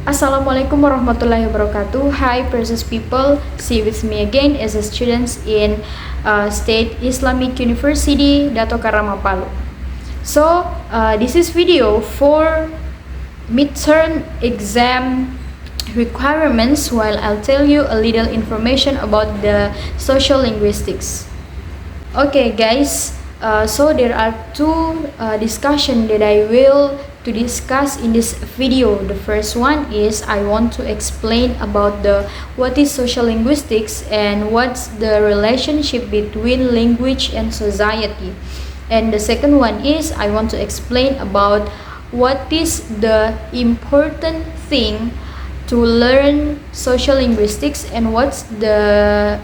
Assalamualaikum warahmatullahi wabarakatuh. Hi precious people, see with me again as a student in State Islamic University, Dato Karama Palu. So this is video for midterm exam requirements, while I'll tell you a little information about the social linguistics. Okay guys, so there are two discussion that I will to discuss in this video. The first one is I want to explain about the what is social linguistics and what's the relationship between language and society. And the second one is I want to explain about what is the important thing to learn social linguistics and what's the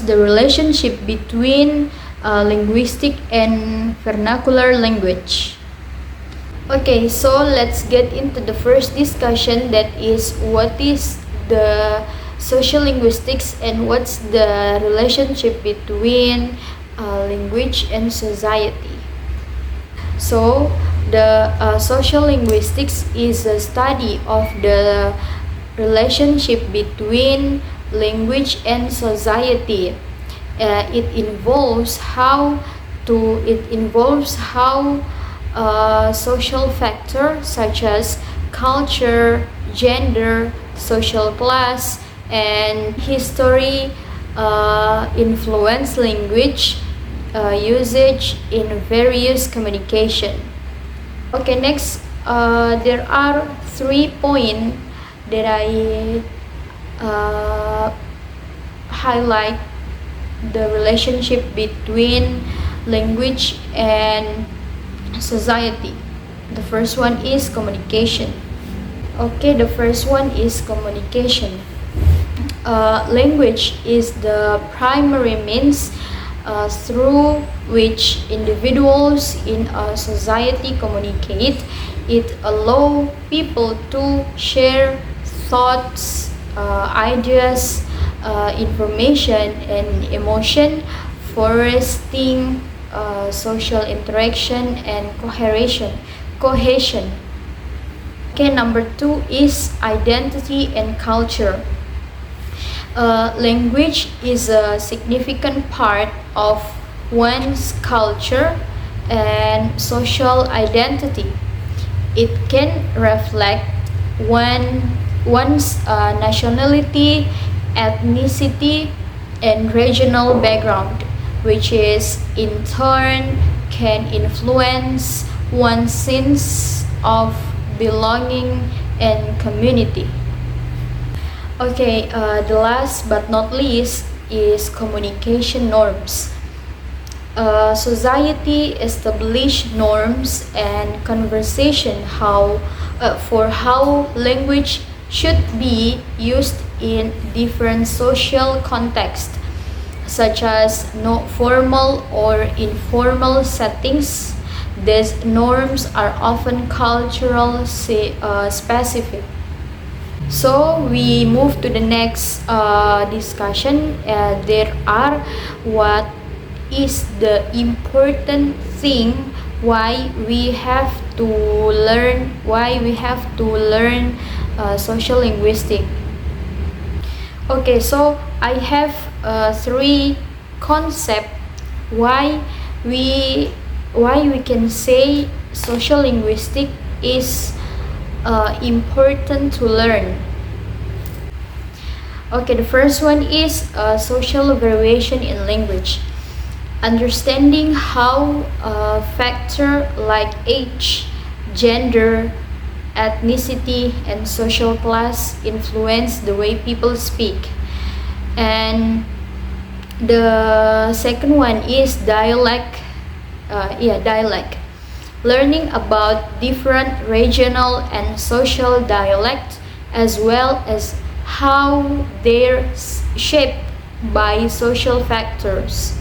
relationship between linguistic and vernacular language. Okay, so let's get into the first discussion, that is what is the social linguistics and what's the relationship between language and society. So the social linguistics is a study of the relationship between language and society. It involves how social factors such as culture, gender, social class, and history influence language usage in various communication. Okay, next there are 3 points that I highlight the relationship between language and society. The first one is communication. Okay, the first one is communication. Language is the primary means through which individuals in a society communicate. It allows people to share thoughts, ideas, information and emotion, fostering social interaction and cohesion. Okay, number 2 is identity and culture. Language is a significant part of one's culture and social identity. It can reflect one's nationality, ethnicity, and regional background, which is in turn can influence one's sense of belonging and community. Okay, the last but not least is communication norms. Society establish norms and conversation for how language should be used in different social contexts, such as no formal or informal settings. These norms are often cultural specific. So we move to the next discussion. There are what is the important thing why we have to learn social linguistics. Okay, so I have 3 concepts why we can say social linguistics is important to learn. Okay, the first one is social variation in language. Understanding how factors like age, gender, ethnicity, and social class influence the way people speak. And the second one is dialect. Learning about different regional and social dialects, as well as how they're shaped by social factors.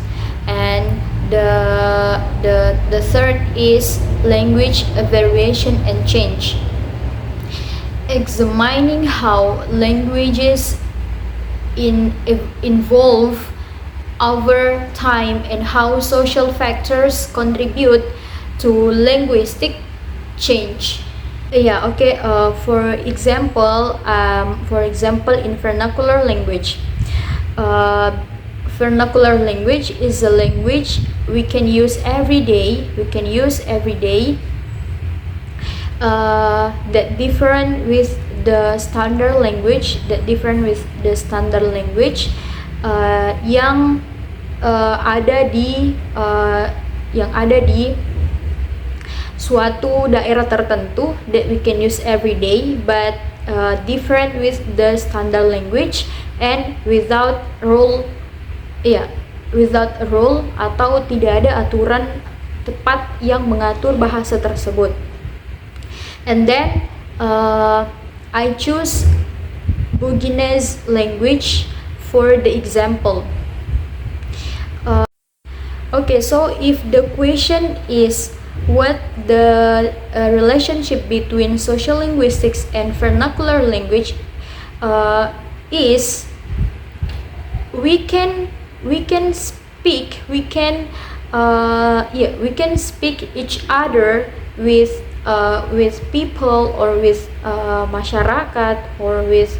And the third is language variation and change. Examining how languages evolve over time and how social factors contribute to linguistic change. Yeah, okay. For example, in vernacular language, uh, vernacular language is a language we can use every day. That different with the standard language. Yang ada di suatu daerah tertentu that we can use every day, but different with the standard language and without rule, without a rule, atau tidak ada aturan tepat yang mengatur bahasa tersebut. And then I choose Buginese language for the example. Okay, so if the question is what the relationship between social linguistics and vernacular language is, we can speak each other with people or with masyarakat or with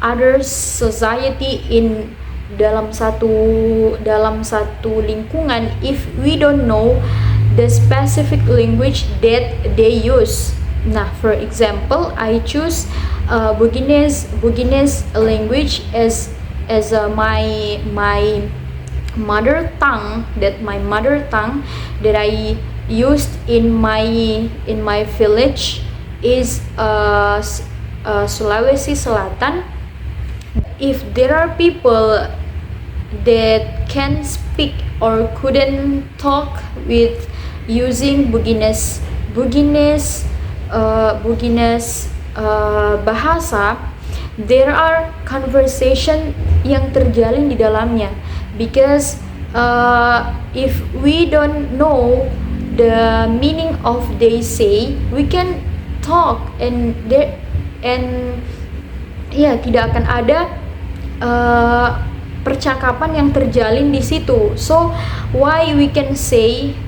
other society in dalam satu lingkungan if we don't know the specific language that they use. Nah, for example, I choose Buginese language as my mother tongue, that I used in my village is Sulawesi Selatan. If there are people that can speak or couldn't talk with using Buginese bahasa, there are conversation yang terjalin di dalamnya, because if we don't know the meaning of they say, we can talk and tidak akan ada percakapan yang terjalin di situ. So why we can say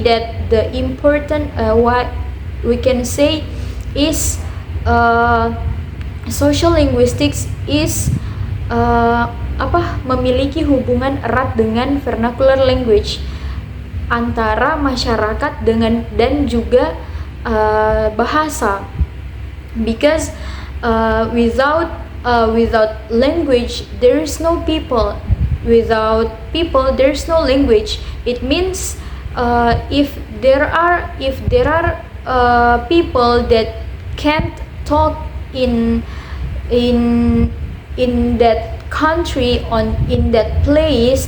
that the important what we can say is social linguistics is memiliki hubungan erat dengan vernacular language antara masyarakat dan juga bahasa, because without language there is no people, without people there is no language. It means if there are people that can't talk in that country, in that place,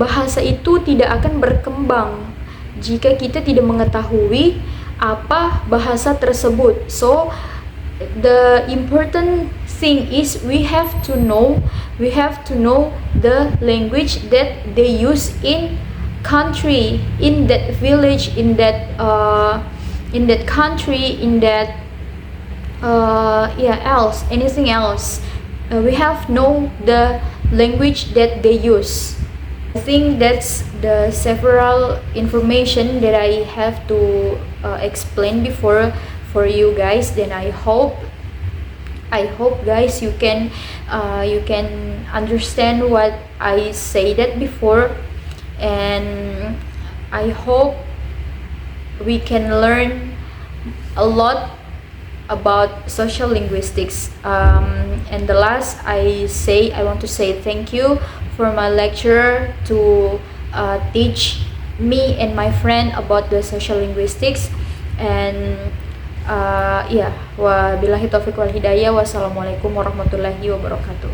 bahasa itu tidak akan berkembang jika kita tidak mengetahui apa bahasa tersebut. So the important thing is we have to know the language that they use in country, in that village, in that country, in that anything else. We have know the language that they use. I think that's the several information that I have to explain before for you guys. Then I hope guys you can understand what I said that before, and I hope we can learn a lot about social linguistics. And the last, I want to say thank you for my lecturer to teach me and my friend about the social linguistics. And wabillahi taufiq wal hidayah. Wassalamualaikum warahmatullahi wabarakatuh.